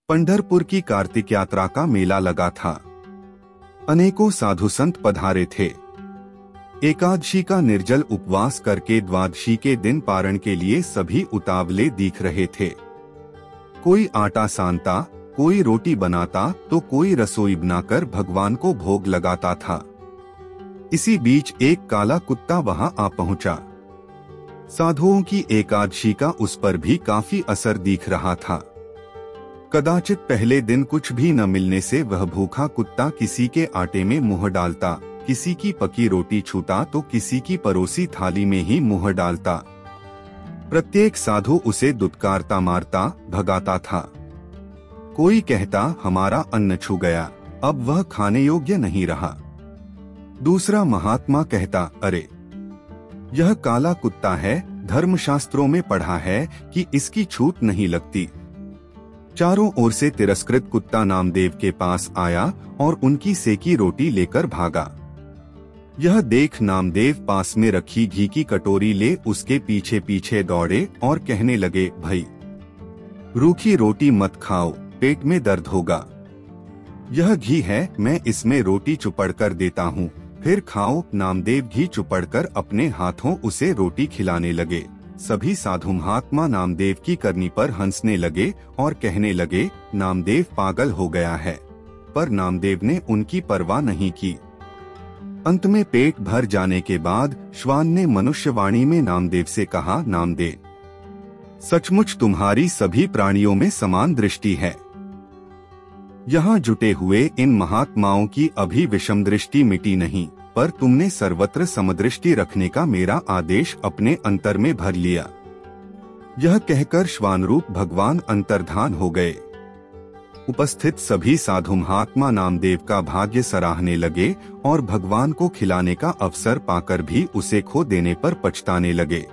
पंढरपुर की कार्तिक यात्रा का मेला लगा था। अनेकों साधु संत पधारे थे। एकादशी का निर्जल उपवास करके द्वादशी के दिन पारण के लिए सभी उतावले दिख रहे थे। कोई आटा सानता, कोई रोटी बनाता तो कोई रसोई बनाकर भगवान को भोग लगाता था। इसी बीच एक काला कुत्ता वहां आ पहुंचा। साधुओं की एकादशी का उस पर भी काफी असर दिख रहा था। कदाचित पहले दिन कुछ भी न मिलने से वह भूखा कुत्ता किसी के आटे में मुंह डालता, किसी की पकी रोटी छूता तो किसी की परोसी थाली में ही मुंह डालता। प्रत्येक साधु उसे दुत्कारता मारता भगाता था। कोई कहता हमारा अन्न छू गया, अब वह खाने योग्य नहीं रहा। दूसरा महात्मा कहता अरे यह काला कुत्ता है, धर्मशास्त्रों में पढ़ा है कि इसकी छूट नहीं लगती। चारों ओर से तिरस्कृत कुत्ता नामदेव के पास आया और उनकी सेकी रोटी लेकर भागा। यह देख नामदेव पास में रखी घी की कटोरी ले उसके पीछे पीछे दौड़े और कहने लगे, भाई रूखी रोटी मत खाओ, पेट में दर्द होगा। यह घी है, मैं इसमें रोटी चुपड़ कर देता हूँ, फिर खाओ। नामदेव घी चुपड़कर अपने हाथों उसे रोटी खिलाने लगे। सभी साधु महात्मा नामदेव की करनी पर हंसने लगे और कहने लगे, नामदेव पागल हो गया है। पर नामदेव ने उनकी परवाह नहीं की। अंत में पेट भर जाने के बाद श्वान ने मनुष्यवाणी में नामदेव से कहा, नामदेव सचमुच तुम्हारी सभी प्राणियों में समान दृष्टि है। यहाँ जुटे हुए इन महात्माओं की अभी विषम दृष्टि मिटी नहीं, पर तुमने सर्वत्र समदृष्टि रखने का मेरा आदेश अपने अंतर में भर लिया। यह कहकर श्वान रूप भगवान अंतर्धान हो गए। उपस्थित सभी साधु महात्मा नामदेव का भाग्य सराहने लगे और भगवान को खिलाने का अवसर पाकर भी उसे खो देने पर पछताने लगे।